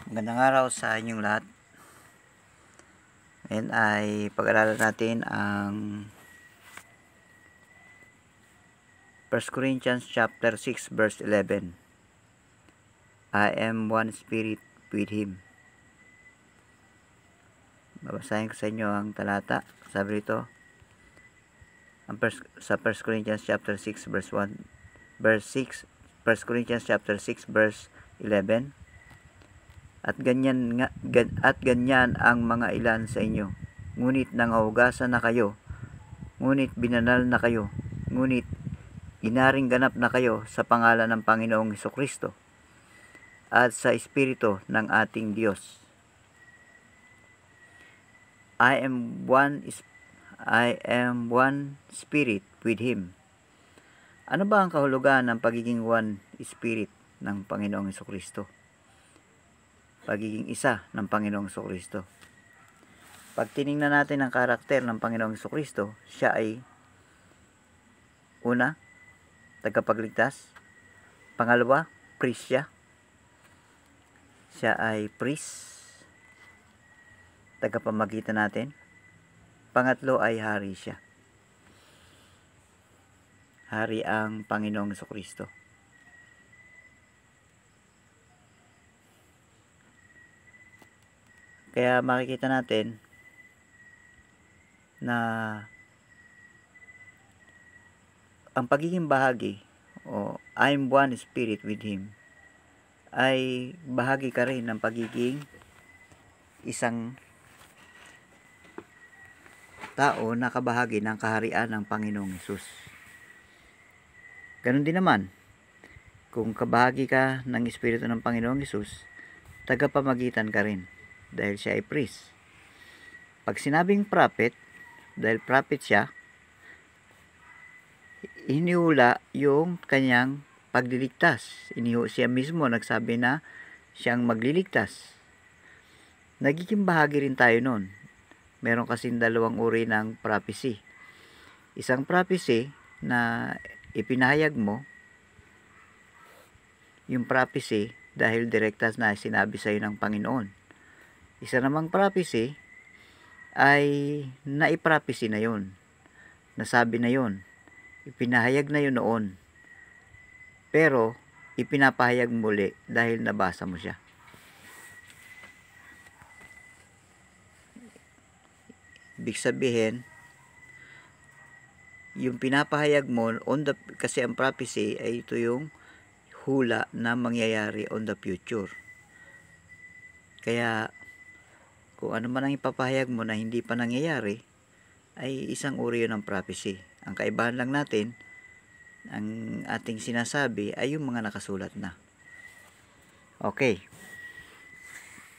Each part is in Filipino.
Magandang araw sa inyong lahat. Ngayon ay pag-aralan natin ang 1 Corinthians chapter 6 verse 11. I am one spirit with Him. Babasahin ko sa inyo ang talata. Sabi rito, sa 1 Corinthians chapter 6 verse 1, verse 6, 1 Corinthians chapter 6 verse 11. At ganyan ang mga ilan sa inyo. Ngunit nangahugasan na kayo, ngunit binanal na kayo, ngunit inaring ganap na kayo sa pangalan ng Panginoong Hesukristo at sa Espiritu ng ating Diyos. I am one spirit with Him. Ano ba ang kahulugan ng pagiging one spirit ng Panginoong Hesukristo? Pagiging isa ng Panginoong Hesukristo. Pag tiningnan natin ang karakter ng Panginoong Hesukristo, siya ay una, tagapagligtas. Pangalawa, priest siya. Siya ay priest, tagapamagitan natin. Pangatlo ay hari siya. Hari ang Panginoong Hesukristo. Kaya makikita natin na ang pagiging bahagi o I'm one spirit with Him ay bahagi ka rin ng pagiging isang tao na kabahagi ng kaharian ng Panginoong Hesus. Ganon din naman, kung kabahagi ka ng Espiritu ng Panginoong Hesus, tagapamagitan ka rin dahil siya ay priest. Pag sinabing prophet, dahil prophet siya, hinihula yung kanyang pagliligtas. Siya mismo nagsabi na siyang magliligtas. Nagiging bahagi rin tayo nun. Meron kasing dalawang uri ng prophecy. Isang prophecy na ipinahayag mo, yung prophecy dahil direktas na sinabi sa iyo ng Panginoon. Isa namang prophecy ay naiprophecy na yun. Nasabi na yun. Ipinahayag na yun noon. Pero, ipinapahayag muli dahil nabasa mo siya. Ibig sabihin, yung pinapahayag mo, kasi ang prophecy ay ito yung hula na mangyayari on the future. Kaya, kung ano man ang ipapahayag mo na hindi pa nangyayari, ay isang uri yun ng prophecy. Ang kaibahan lang natin, ang ating sinasabi ay yung mga nakasulat na. Okay.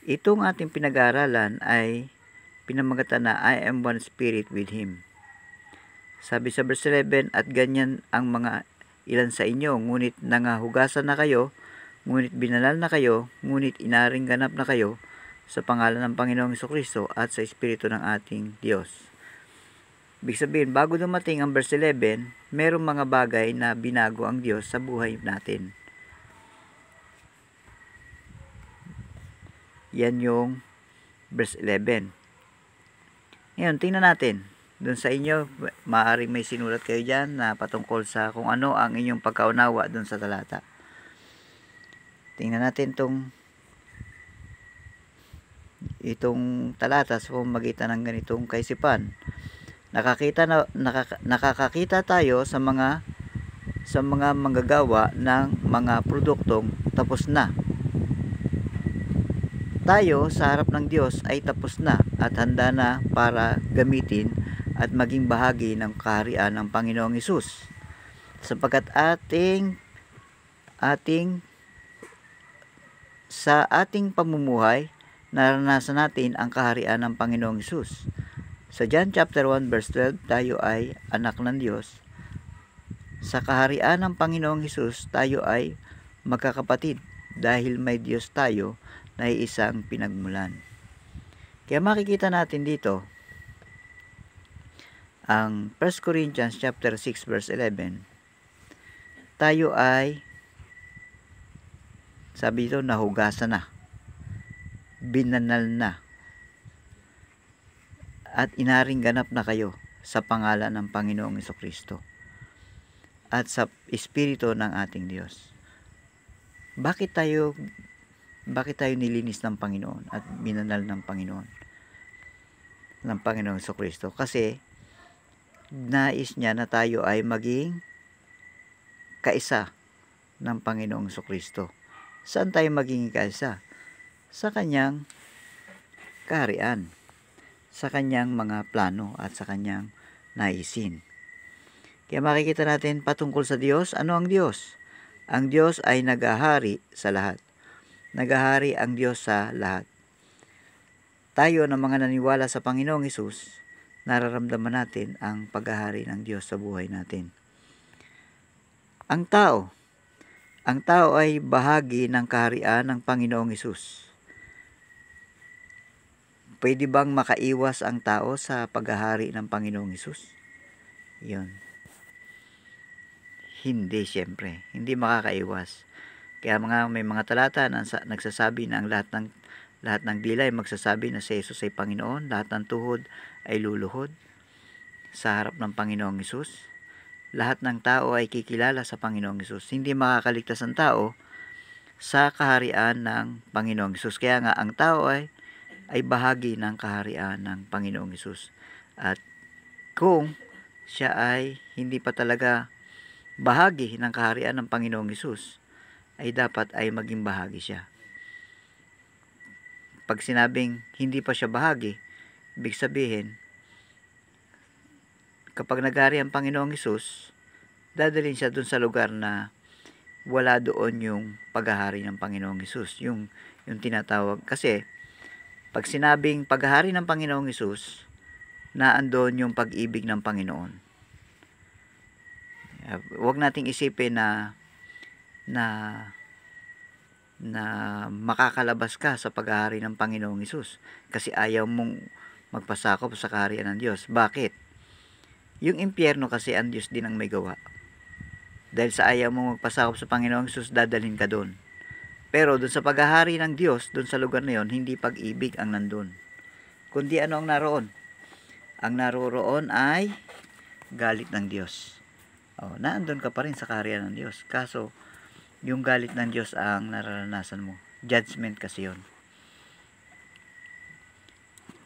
Itong ating pinag-aaralan ay pinamagatan na I am one spirit with Him. Sabi sa verse 11, at ganyan ang mga ilan sa inyo, ngunit nangahugasan na kayo, ngunit binanal na kayo, ngunit inaring ganap na kayo sa pangalan ng Panginoong Hesukristo at sa Espiritu ng ating Diyos. Ibig sabihin, bago dumating ang verse 11, merong mga bagay na binago ang Diyos sa buhay natin. Yan yung verse 11. Ngayon, tingnan natin. Doon sa inyo, maaaring may sinulat kayo dyan na patungkol sa kung ano ang inyong pagkaunawa doon sa talata. Tingnan natin itong talata sa pamamagitan ng ganitong kaisipan. Nakakakita tayo sa mga manggagawa ng mga produktong tapos na. Tayo sa harap ng Diyos ay tapos na at handa na para gamitin at maging bahagi ng kaharian ng Panginoong Hesus. Sapagkat sa ating pamumuhay, naranasan natin ang kaharian ng Panginoong Hesus. Sa John chapter 1 verse 12, tayo ay anak ng Diyos. Sa kaharian ng Panginoong Hesus, tayo ay magkakapatid dahil may Diyos tayo na isang pinagmulan. Kaya makikita natin dito ang 1 Corinthians chapter 6 verse 11. Tayo ay, sabi dito, nahugasan na. binanal na at inaring ganap na kayo sa pangalan ng Panginoong Jesucristo at sa Espiritu ng ating Diyos. Bakit tayo nilinis ng Panginoon at binanal ng Panginoong Jesucristo? Kasi nais niya na tayo ay maging kaisa ng Panginoong Jesucristo. Saan tayo maging kaisa? Sa kanyang kaharian, sa kanyang mga plano at sa kanyang naisin. Kaya makikita natin patungkol sa Diyos. Ano ang Diyos? Ang Diyos ay naghahari sa lahat. Naghahari ang Diyos sa lahat. Tayo na mga naniwala sa Panginoong Hesus, nararamdaman natin ang paghahari ng Diyos sa buhay natin. Ang tao ay bahagi ng kaharian ng Panginoong Hesus. Pwede bang makaiwas ang tao sa paghahari ng Panginoong Hesus? Yun. Hindi, siyempre. Hindi makakaiwas. Kaya may mga talata na nagsasabi na ang lahat ng dila ay magsasabi na si Jesus ay Panginoon, lahat ng tuhod ay luluhod sa harap ng Panginoong Hesus. Lahat ng tao ay kikilala sa Panginoong Hesus. Hindi makakaligtas ang tao sa kaharian ng Panginoong Hesus. Kaya nga ang tao ay bahagi ng kaharian ng Panginoong Hesus. At kung siya ay hindi pa talaga bahagi ng kaharian ng Panginoong Hesus, ay dapat ay maging bahagi siya. Pag sinabing hindi pa siya bahagi, ibig sabihin, kapag naghari ang Panginoong Hesus, dadalhin siya dun sa lugar na wala doon yung paghahari ng Panginoong Hesus. Yung tinatawag. Kasi, pag sinabing paghahari ng Panginoong Hesus, naandoon yung pag-ibig ng Panginoon. Huwag nating isipin na makakalabas ka sa paghahari ng Panginoong Hesus kasi ayaw mong magpasakop sa kaharian ng Diyos. Bakit? Yung impyerno kasi ang Diyos din ang may gawa. Dahil sa ayaw mong magpasakop sa Panginoong Hesus, dadalhin ka doon. Pero doon sa paghahari ng Diyos, doon sa lugar na yon, hindi pag-ibig ang nandun. Kundi ano ang naroon? Ang naroon ay galit ng Diyos. Naandun ka pa rin sa kaharian ng Diyos. Kaso, yung galit ng Diyos ang nararanasan mo. Judgment kasi yun.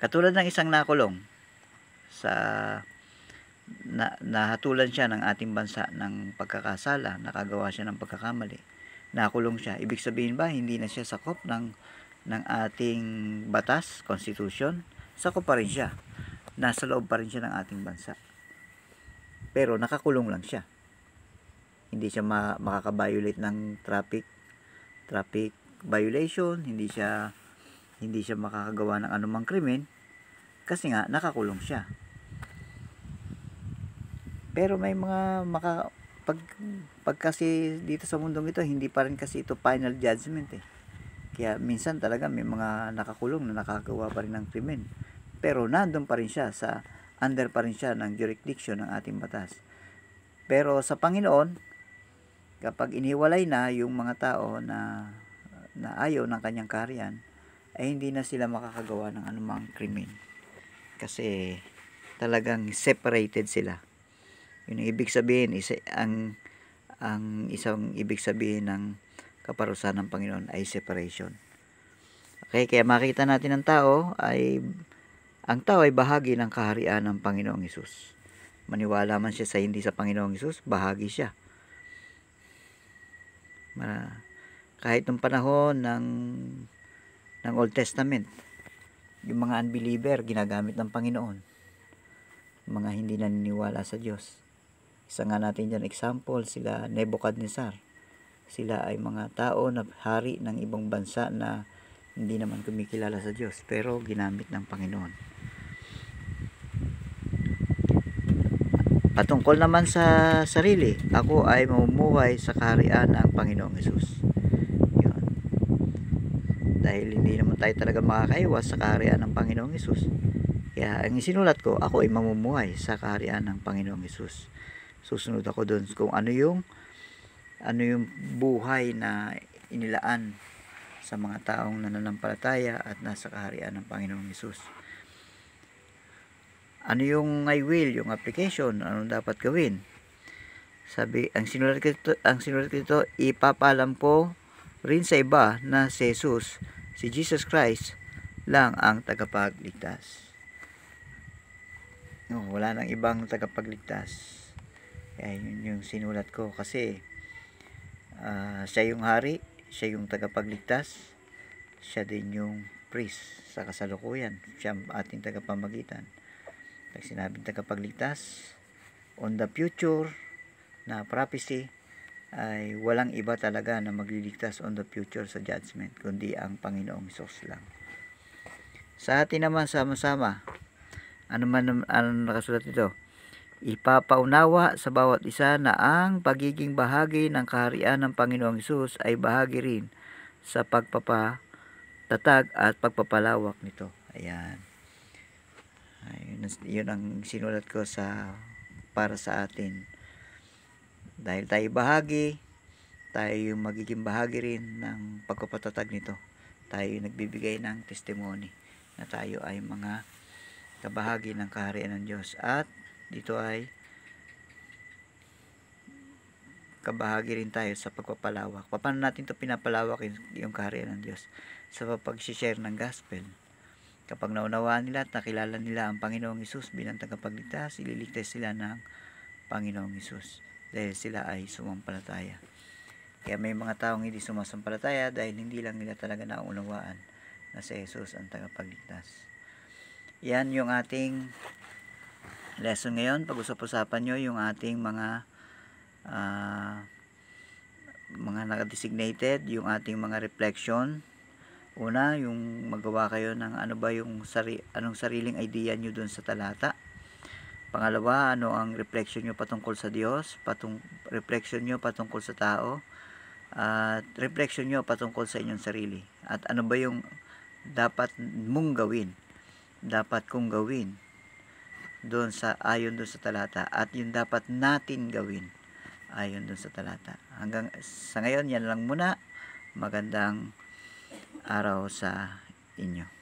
Katulad ng isang nakulong nahatulan siya ng ating bansa ng pagkakasala, nakagawa siya ng pagkakamali. Nakulong siya. Ibig sabihin ba, hindi na siya sakop ng ating batas, constitution? Sakop pa rin siya. Nasa loob pa rin siya ng ating bansa. Pero nakakulong lang siya. Hindi siya makaka-violate ng traffic violation, hindi siya makakagawa ng anumang krimen kasi nga nakakulong siya. Pero may mga pag kasi dito sa mundong ito, hindi pa rin kasi ito final judgment eh. Kaya minsan talaga may mga nakakulong na nakagawa pa rin ng krimen. Pero nandun pa rin siya under pa rin siya ng jurisdiction ng ating batas. Pero sa Panginoon, kapag iniwalay na yung mga tao na ayaw ng kanyang kaharian, ay hindi na sila makakagawa ng anumang krimen. Kasi talagang separated sila. Yun ang ibig sabihin, ang isang ibig sabihin ng kaparusahan ng Panginoon ay separation. Okay, kaya makita natin ang tao ay bahagi ng kaharian ng Panginoong Hesus. Maniwala man siya sa hindi sa Panginoong Hesus, bahagi siya. Kahit nung panahon ng Old Testament, yung mga unbeliever, ginagamit ng Panginoon. Mga hindi naniniwala sa Diyos. Isa nga natin dyan example, sila Nebuchadnezzar. Sila ay mga tao na hari ng ibang bansa na hindi naman kumikilala sa Diyos, pero ginamit ng Panginoon. Patungkol naman sa sarili, ako ay mamumuhay sa kaharian ng Panginoong Hesus. Yun. Dahil hindi naman tayo talaga makakaiwas sa kaharian ng Panginoong Hesus. Kaya ang isinulat ko, ako ay mamumuhay sa kaharian ng Panginoong Hesus. Susunod ako doon kung ano yung buhay na inilaan sa mga taong nananampalataya at nasa kaharian ng Panginoong Hesus. Ano yung I will, yung application, anong dapat gawin? Sabi, ang sinulat ko dito, ipapaalam ko rin sa iba na si Jesus, si Jesus Christ lang ang tagapagligtas. No, wala nang ibang tagapagligtas. Kaya yun yung sinulat ko kasi siya yung hari, siya yung tagapagligtas, siya din yung priest sa kasalukuyan, siya ang ating tagapamagitan. Pag sinabing tagapagligtas, on the future na prophecy, ay walang iba talaga na magliligtas on the future sa judgment, kundi ang Panginoong Hesus lang. Sa atin naman sama-sama, ano nakasulat dito? Ipapaunawa sa bawat isa na ang pagiging bahagi ng kaharian ng Panginoong Hesus ay bahagi rin sa pagpapatatag at pagpapalawak nito. Ayan. Yun ang sinulat ko para sa atin. Dahil tayo bahagi, tayo yung magiging bahagi rin ng pagpapatatag nito. Tayo yung nagbibigay ng testimony na tayo ay mga kabahagi ng kaharian ng Diyos. At dito ay kabahagi rin tayo sa pagpapalawak. Paano natin ito pinapalawak yung kaharian ng Diyos? Sa pag-share ng gospel. Kapag naunawaan nila at nakilala nila ang Panginoong Hesus bilang tagapagligtas, ililigtas sila ng Panginoong Hesus dahil sila ay sumampalataya. Kaya may mga taong hindi sumasampalataya dahil hindi lang nila talaga naunawaan na si Hesus ang tagapagligtas. Yan yung ating lesson ngayon. Pag-usap-usapan nyo yung ating mga naka-designated, yung ating mga reflection. Una, yung magawa kayo ng ano ba yung anong sariling idea nyo dun sa talata. Pangalawa, ano ang reflection nyo patungkol sa Diyos, reflection nyo patungkol sa tao, at reflection nyo patungkol sa inyong sarili. At ano ba yung dapat mong gawin, dapat kong gawin ayon doon sa talata, at yung dapat natin gawin ayon doon sa talata. Hanggang sa ngayon, yan lang muna. Magandang araw sa inyo.